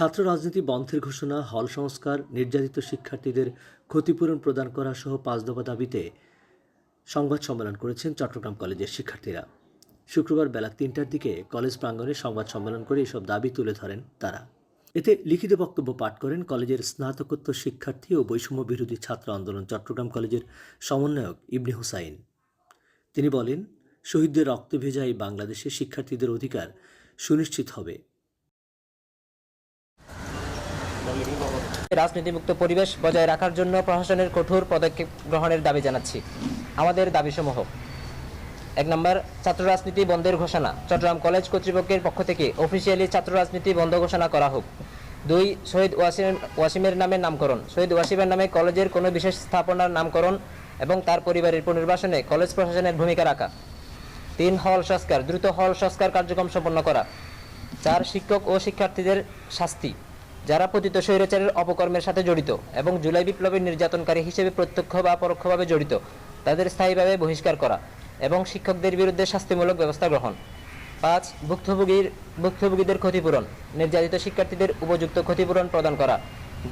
ছাত্র রাজনীতি বন্ধের ঘোষণা, হল সংস্কার, নির্যাতিত শিক্ষার্থীদের ক্ষতিপূরণ প্রদান করা সহ ৫ দফা দাবিতে সংবাদ সম্মেলন করেছেন চট্টগ্রাম কলেজের শিক্ষার্থীরা। শুক্রবার বেলা ৩টার দিকে কলেজ প্রাঙ্গণে সংবাদ সম্মেলন করে এসব দাবি তুলে ধরেন তারা। এতে লিখিত বক্তব্য পাঠ করেন কলেজের স্নাতকোত্তর শিক্ষার্থী ও বৈষম্য বিরোধী ছাত্র আন্দোলন চট্টগ্রাম কলেজের সমন্বয়ক ইবনে হুসাইন। তিনি বলেন, শহীদদের রক্তে ভেজা এই বাংলাদেশে শিক্ষার্থীদের অধিকার সুনিশ্চিত হবে। রাজনীতিমুক্ত পরিবেশ বজায় রাখার জন্য প্রশাসনের কঠোর পদক্ষেপ গ্রহণের দাবি জানাচ্ছি। আমাদের দাবিসমূহ: ১ নম্বর, ছাত্র রাজনীতি বন্ধের ঘোষণা। চট্টগ্রাম কলেজ কর্তৃপক্ষের পক্ষ থেকে অফিসিয়ালি ছাত্র রাজনীতি বন্ধ ঘোষণা করা হোক। ২, শহীদ ওয়াসিমের নামে নামকরণ। শহীদ ওয়াসিমের নামে কলেজের কোনো বিশেষ স্থাপনার নামকরণ এবং তার পরিবারের পুনর্বাসনে কলেজ প্রশাসনের ভূমিকা রাখা। ৩, হল সংস্কার। দ্রুত হল সংস্কার কার্যক্রম সম্পন্ন করা। ৪, শিক্ষক ও শিক্ষার্থীদের শাস্তি। যারা পতিত স্বৈরাচারের অপকর্মের সাথে জড়িত এবং জুলাই বিপ্লবের নির্যাতনকারী হিসেবে প্রত্যক্ষ বা পরোক্ষভাবে জড়িত তাদের স্থায়ীভাবে বহিষ্কার করা এবং শিক্ষকদের বিরুদ্ধে শাস্তিমূলক ব্যবস্থা গ্রহণ। ৫, ভুক্তভোগীদের ক্ষতিপূরণ। নির্যাতিত শিক্ষার্থীদের উপযুক্ত ক্ষতিপূরণ প্রদান করা।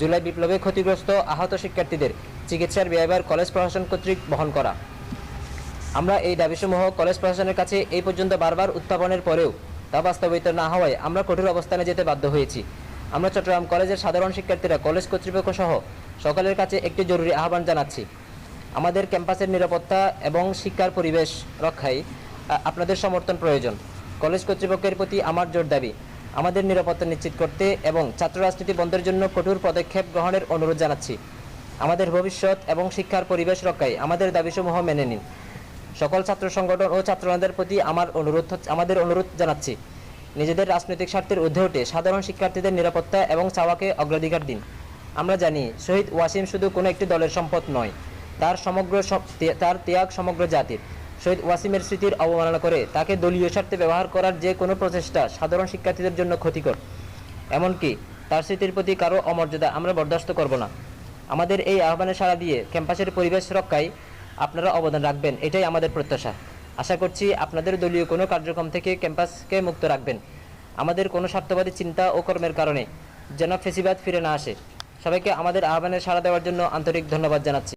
জুলাই বিপ্লবে ক্ষতিগ্রস্ত আহত শিক্ষার্থীদের চিকিৎসার ব্যয়ভার কলেজ প্রশাসন কর্তৃক বহন করা। আমরা এই দাবিসমূহ কলেজ প্রশাসনের কাছে এই পর্যন্ত বারবার উত্থাপনের পরেও তা বাস্তবায়িত না হওয়ায় আমরা কঠোর অবস্থানে যেতে বাধ্য হয়েছি। আমরা চট্টগ্রাম কলেজের সাধারণ শিক্ষার্থীরা কলেজ কর্তৃপক্ষ সহ সকলের কাছে একটি জরুরি আহ্বান জানাচ্ছি। আমাদের ক্যাম্পাসের নিরাপত্তা এবং শিক্ষার পরিবেশ রক্ষায় আপনাদের সমর্থন প্রয়োজন। কলেজ কর্তৃপক্ষের প্রতি আমার জোর দাবি, আমাদের নিরাপত্তা নিশ্চিত করতে এবং ছাত্র রাজনীতি বন্ধের জন্য কঠোর পদক্ষেপ গ্রহণের অনুরোধ জানাচ্ছি। আমাদের ভবিষ্যৎ এবং শিক্ষার পরিবেশ রক্ষায় আমাদের দাবিসমূহ মেনে নিন। সকল ছাত্র সংগঠন ও ছাত্রনেতাদের প্রতি আমাদের অনুরোধ জানাচ্ছি, নিজেদের রাজনৈতিক স্বার্থের ঊর্ধ্বে উঠে সাধারণ শিক্ষার্থীদের নিরাপত্তা এবং চাওয়াকে অগ্রাধিকার দিন। আমরা জানি শহীদ ওয়াসিম শুধু কোনো একটি দলের সম্পদ নয়, তার ত্যাগ সমগ্র জাতির। শহীদ ওয়াসিমের স্মৃতির অবমাননা করে তাকে দলীয় স্বার্থে ব্যবহার করার যে কোনো প্রচেষ্টা সাধারণ শিক্ষার্থীদের জন্য ক্ষতিকর। এমনকি তার স্মৃতির প্রতি কারো অমর্যাদা আমরা বরদাস্ত করব না। আমাদের এই আহ্বানে সাড়া দিয়ে ক্যাম্পাসের পরিবেশ রক্ষায় আপনারা অবদান রাখবেন, এটাই আমাদের প্রত্যাশা। আশা করছি আপনাদের দলীয় কোনো কার্যক্রম থেকে ক্যাম্পাসকে মুক্ত রাখবেন। আমাদের কোনো স্বার্থবাদী চিন্তা ও কর্মের কারণে যেন ফেসিবাদ ফিরে না আসে। সবাইকে আমাদের আহ্বানে সাড়া দেওয়ার জন্য আন্তরিক ধন্যবাদ জানাচ্ছি।